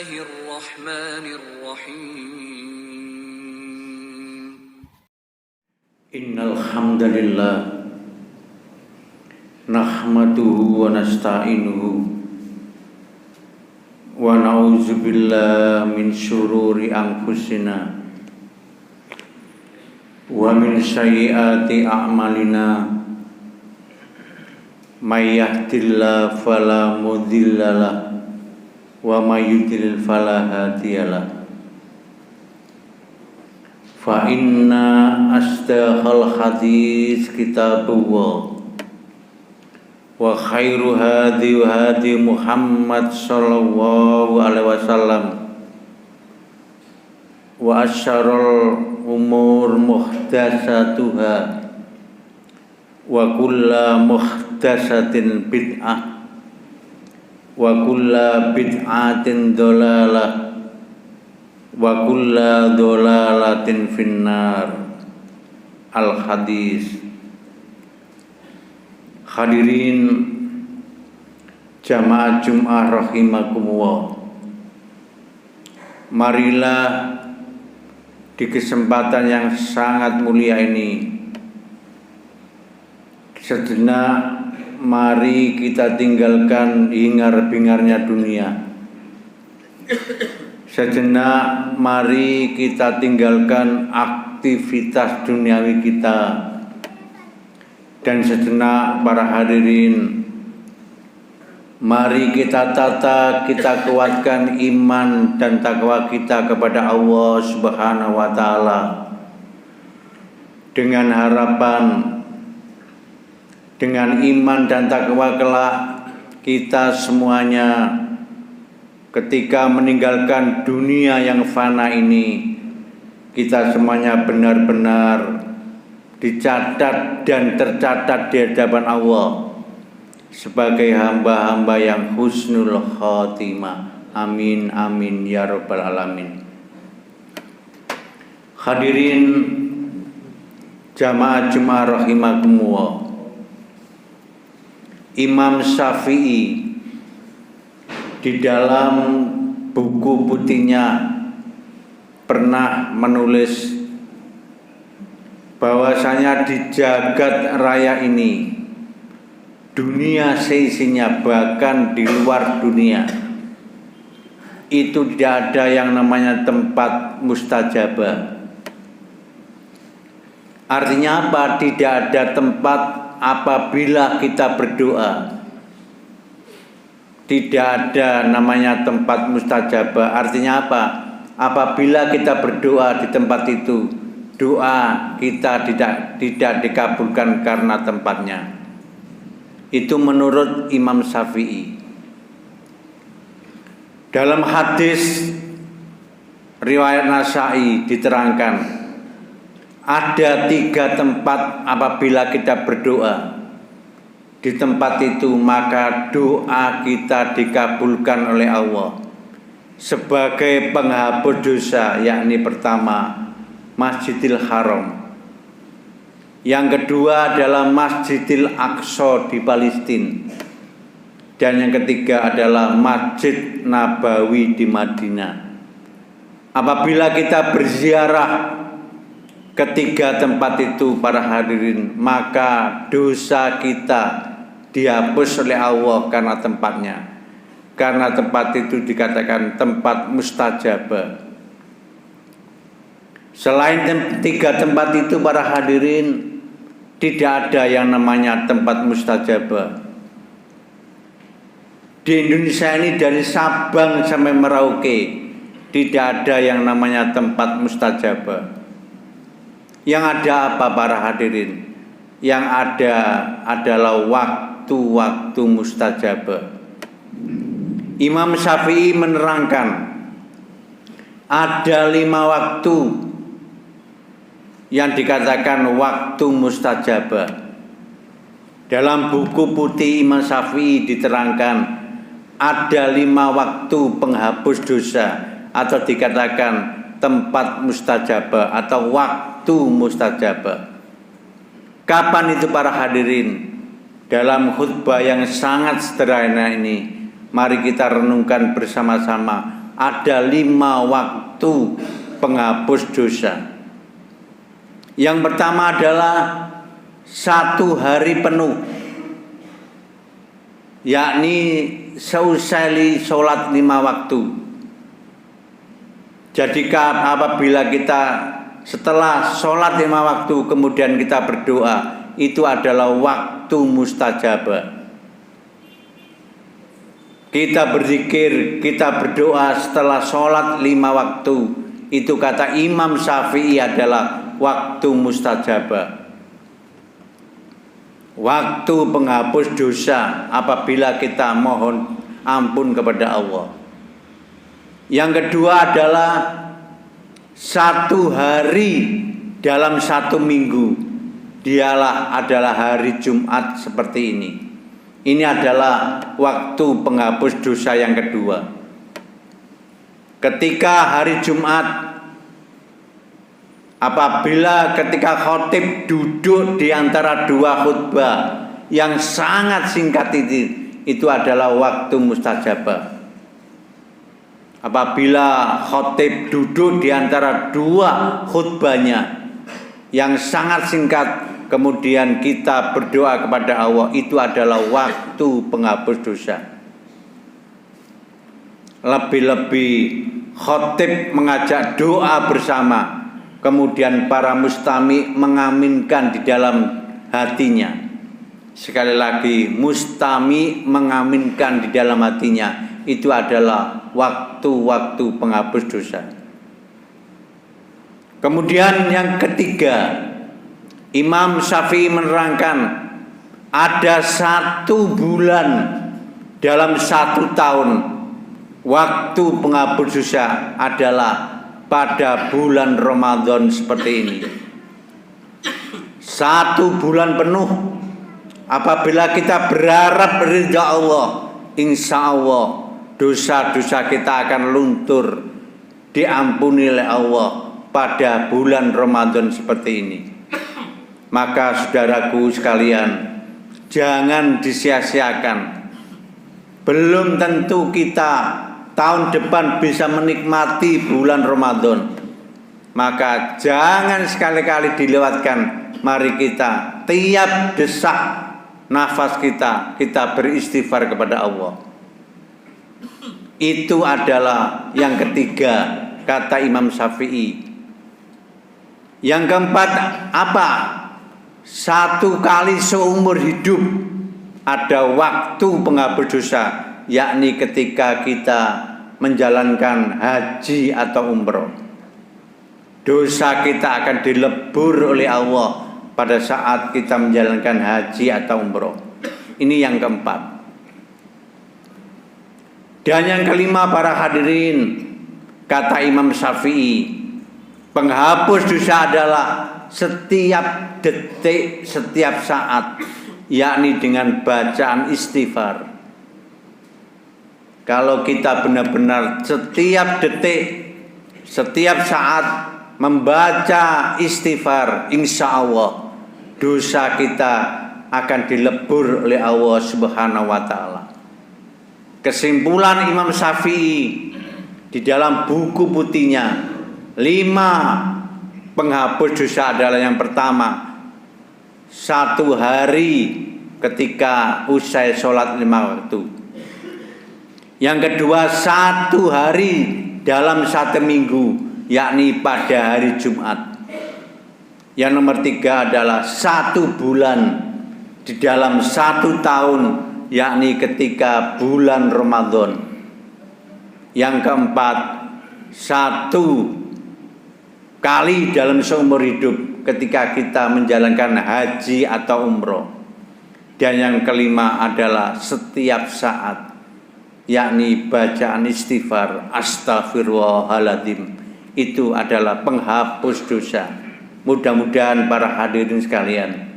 Bismillahirrahmanirrahim. Innal hamdalillah nahmaduhu wa nasta'inuhu wa na'udzu billahi min syururi anfusina wa min sayyiati a'malina may yahdihillahu fala mudhillalah wa may yudlil fala hadiyalah. Fa inna asdaqal hadits kitabullah wa khairu hadi Muhammad sallallahu alaihi wasallam wa asyarul umur muhdatsatuha wa kullu muhdatsatin bid'ah wa kullu bid'atin dhalalah wa kullu dhalalatin finnar. Al-hadis. Hadirin jamaah Jum'ah rahimakumullah, marilah di kesempatan yang sangat mulia ini sejenak mari kita tinggalkan hingar-bingarnya dunia. Sejenak mari kita tinggalkan aktivitas duniawi kita. Dan sejenak para hadirin, mari kita tata, kita kuatkan iman dan takwa kita kepada Allah Subhanahu wa taala. Dengan harapan, dengan iman dan takwa kelak kita semuanya ketika meninggalkan dunia yang fana ini, kita semuanya benar-benar dicatat dan tercatat di hadapan Allah sebagai hamba-hamba yang husnul khotimah. Amin amin ya rabbal alamin. Hadirin jamaah Jum'ah rahimakumullah, Imam Syafi'i di dalam buku putihnya pernah menulis bahwasanya di jagat raya ini, dunia seisinya, bahkan di luar dunia itu tidak ada yang namanya tempat mustajabah. Artinya apa? Tidak ada tempat apabila kita berdoa. Tidak ada namanya tempat mustajabah. Artinya apa? Apabila kita berdoa di tempat itu, doa kita tidak dikabulkan karena tempatnya. Itu menurut Imam Syafi'i. Dalam hadis riwayat Nasa'i diterangkan ada 3 tempat apabila kita berdoa. Di tempat itu maka doa kita dikabulkan oleh Allah sebagai penghapus dosa, yakni pertama Masjidil Haram, yang kedua adalah Masjidil Aqsa di Palestina, dan yang ketiga adalah Masjid Nabawi di Madinah. Apabila kita berziarah ketiga tempat itu para hadirin, maka dosa kita dihapus oleh Allah karena tempatnya. Karena tempat itu dikatakan tempat mustajabah. Selain 3 tempat itu para hadirin, tidak ada yang namanya tempat mustajabah. Di Indonesia ini dari Sabang sampai Merauke tidak ada yang namanya tempat mustajabah. Yang ada apa para hadirin? Yang ada adalah waktu-waktu mustajabah. Imam Syafi'i menerangkan ada 5 waktu yang dikatakan waktu mustajabah. Dalam buku putih Imam Syafi'i diterangkan ada 5 waktu penghapus dosa, atau dikatakan tempat mustajabah atau waktu mustajabah. Kapan itu para hadirin? Dalam khutbah yang sangat sederhana ini, mari kita renungkan bersama-sama ada 5 waktu penghapus dosa. Yang pertama adalah 1 hari penuh, yakni seusai sholat 5 waktu. Jadi apabila kita setelah sholat 5 waktu kemudian kita berdoa, itu adalah waktu mustajabah. Kita berzikir, kita berdoa setelah sholat 5 waktu, itu kata Imam Syafi'i adalah waktu mustajabah, waktu penghapus dosa apabila kita mohon ampun kepada Allah. Yang kedua adalah 1 hari dalam 1 minggu, dialah adalah hari Jumat seperti ini. Ini adalah waktu penghapus dosa yang kedua. Ketika hari Jumat, apabila ketika khotib duduk di antara 2 khutbah yang sangat singkat itu adalah waktu mustajabah. Apabila khotib duduk di antara 2 khutbahnya yang sangat singkat, kemudian kita berdoa kepada Allah, itu adalah waktu penghapus dosa. Lebih-lebih khotib mengajak doa bersama, kemudian para mustami mengaminkan di dalam hatinya. Sekali lagi, mustami mengaminkan di dalam hatinya, itu adalah waktu-waktu penghapus dosa. Kemudian yang ketiga, Imam Syafi'i menerangkan ada 1 bulan dalam 1 tahun. Waktu penghapus dosa adalah pada bulan Ramadan seperti ini. 1 bulan penuh. Apabila kita berharap ridha Allah, insya Allah dosa-dosa kita akan luntur, diampuni oleh Allah pada bulan Ramadan seperti ini. Maka saudaraku sekalian, jangan disia-siakan. Belum tentu kita tahun depan bisa menikmati bulan Ramadan. Maka jangan sekali-kali dilewatkan. Mari kita tiap desak nafas kita beristighfar kepada Allah. Itu adalah yang ketiga, kata Imam Syafi'i. Yang keempat apa? 1 kali seumur hidup ada waktu penghapus dosa, yakni ketika kita menjalankan haji atau umroh. Dosa kita akan dilebur oleh Allah pada saat kita menjalankan haji atau umroh. Ini yang keempat. Dan yang kelima, para hadirin, kata Imam Syafi'i, penghapus dosa adalah setiap detik, setiap saat, yakni dengan bacaan istighfar. Kalau kita benar-benar setiap detik, setiap saat membaca istighfar, insya Allah dosa kita akan dilebur oleh Allah Subhanahu wa ta'ala. Kesimpulan Imam Syafi'i di dalam buku putihnya, 5 penghapus dosa adalah yang pertama, 1 hari ketika usai sholat 5 waktu. Yang kedua, 1 hari dalam 1 minggu, yakni pada hari Jumat. Yang nomor 3 adalah 1 bulan di dalam 1 tahun, yakni ketika bulan Ramadan. Yang keempat, 1 kali dalam seumur hidup ketika kita menjalankan haji atau umroh. Dan yang kelima adalah setiap saat, yakni bacaan istighfar, astaghfirullahaladzim. Itu adalah penghapus dosa. Mudah-mudahan para hadirin sekalian,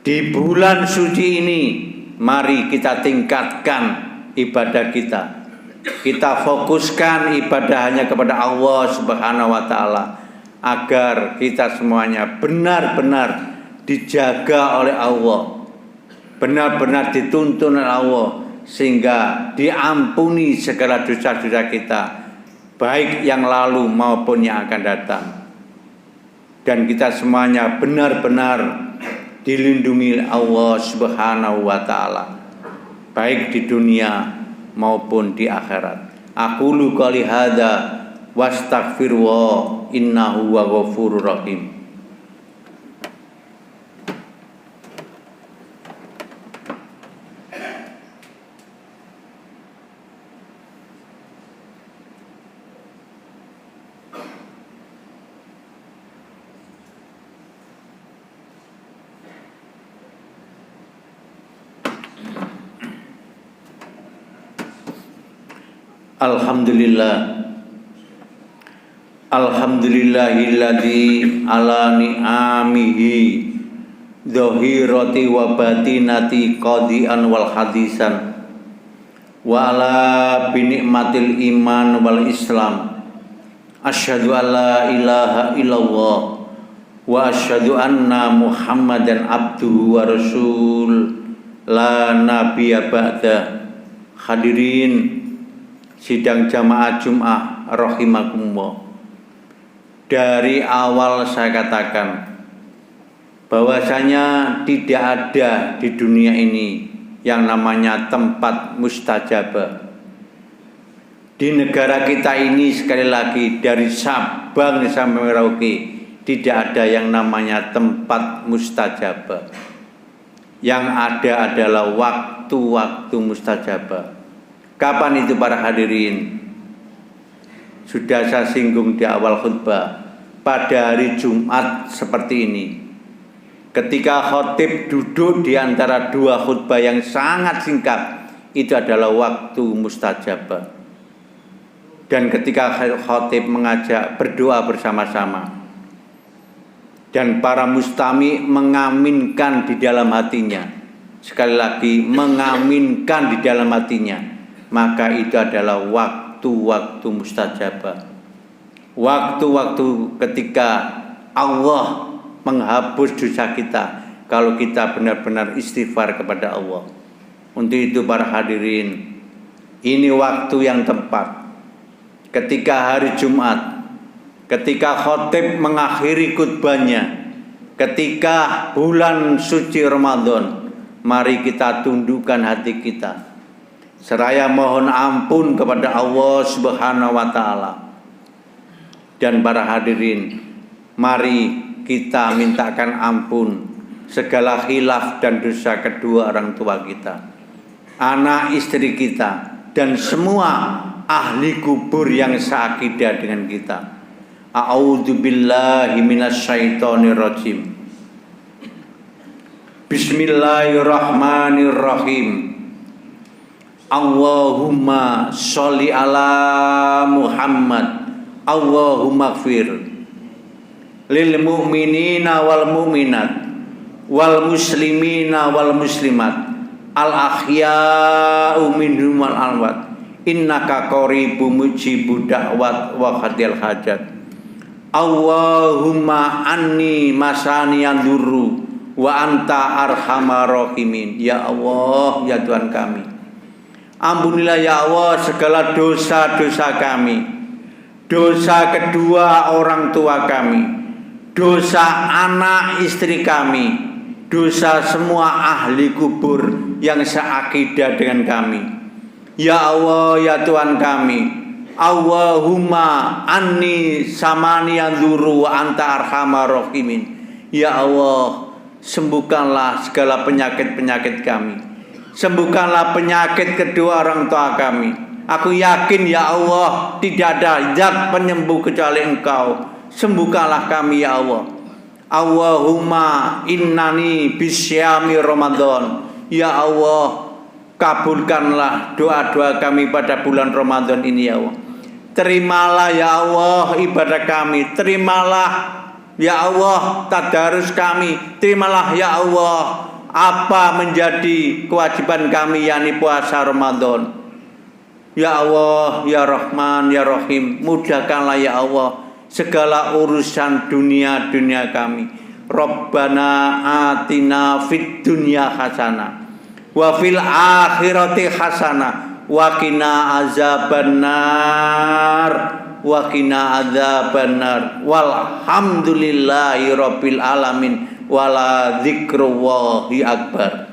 di bulan suci ini mari kita tingkatkan ibadah kita. Kita fokuskan ibadah hanya kepada Allah Subhanahu wa ta'ala, agar kita semuanya benar-benar dijaga oleh Allah, benar-benar dituntun oleh Allah, sehingga diampuni segala dosa-dosa kita, baik yang lalu maupun yang akan datang. Dan kita semuanya benar-benar dilindungi Allah Subhanahu wa taala, baik di dunia maupun di akhirat. Aqulu qouli hadza wastaghfirullah innahu huwal ghafurur rahim. Alhamdulillahilladzi ala ni'amihi dhahirati wa batinati qadian wal hadisan wa ala binikmatil iman wal islam. Asyhadu an la ilaha illallah wa asyhadu anna Muhammadan abduhu wa rasul la nabiyya ba'da. Hadirin sidang jamaah Jumat rahimakumullah. Dari awal saya katakan bahwasanya tidak ada di dunia ini yang namanya tempat mustajabah. Di negara kita ini, sekali lagi, dari Sabang sampai Merauke, tidak ada yang namanya tempat mustajabah. Yang ada adalah waktu-waktu mustajabah. Kapan itu para hadirin? Sudah saya singgung di awal khutbah. Pada hari Jumat seperti ini, ketika khatib duduk di antara dua khutbah yang sangat singkat, itu adalah waktu mustajabah. Dan ketika khatib mengajak berdoa bersama-sama, dan para mustami mengaminkan di dalam hatinya, sekali lagi mengaminkan di dalam hatinya, maka itu adalah waktu-waktu mustajabah. Waktu-waktu ketika Allah menghapus dosa kita kalau kita benar-benar istighfar kepada Allah. Untuk itu para hadirin, ini waktu yang tepat. Ketika hari Jumat, ketika khatib mengakhiri khutbahnya, ketika bulan suci Ramadan, mari kita tundukkan hati kita, seraya mohon ampun kepada Allah Subhanahu wa taala. Dan para hadirin, mari kita mintakan ampun segala khilaf dan dosa kedua orang tua kita, anak istri kita, dan semua ahli kubur yang seakidah dengan kita. A'udzubillahi minasyaitonirrajim. Bismillahirrahmanirrahim. Allahumma sholli ala Muhammad. Allahumma gfir lil mu'minina wal mu'minat wal muslimina wal muslimat al ahya'u minhum wal amwat innaka qaribun mujibud da'wat wa qadil hajat. Allahumma anni masaniyan durru wa anta arhamar rahimin. Ya Allah, ya Tuhan kami, ampunilah ya Allah segala dosa-dosa kami, dosa kedua orang tua kami, dosa anak istri kami, dosa semua ahli kubur yang seakidah dengan kami. Ya Allah, ya Tuhan kami, Allahumma anni samaniyan dzuru wa anta arhamar rahimin. Ya Allah, sembuhkanlah segala penyakit-penyakit kami, sembuhkanlah penyakit kedua orang tua kami. Aku yakin ya Allah, tidak ada zat penyembuh kecuali Engkau. Sembuhkanlah kami ya Allah. Allahumma innani bisyami Ramadan. Ya Allah, kabulkanlah doa-doa kami pada bulan Ramadan ini ya Allah. Terimalah ya Allah ibadah kami. Terimalah ya Allah tadarus kami. Terimalah ya Allah apa menjadi kewajiban kami, yakni puasa Ramadan. Ya Allah, ya Rahman, ya Rahim, mudahkanlah ya Allah segala urusan dunia kami. Rabbana atina fid dunya hasanah wa fil akhirati hasanah wa qina azabannar wa qina adzabannar walhamdulillahi rabbil alamin wala dzikrullahi akbar.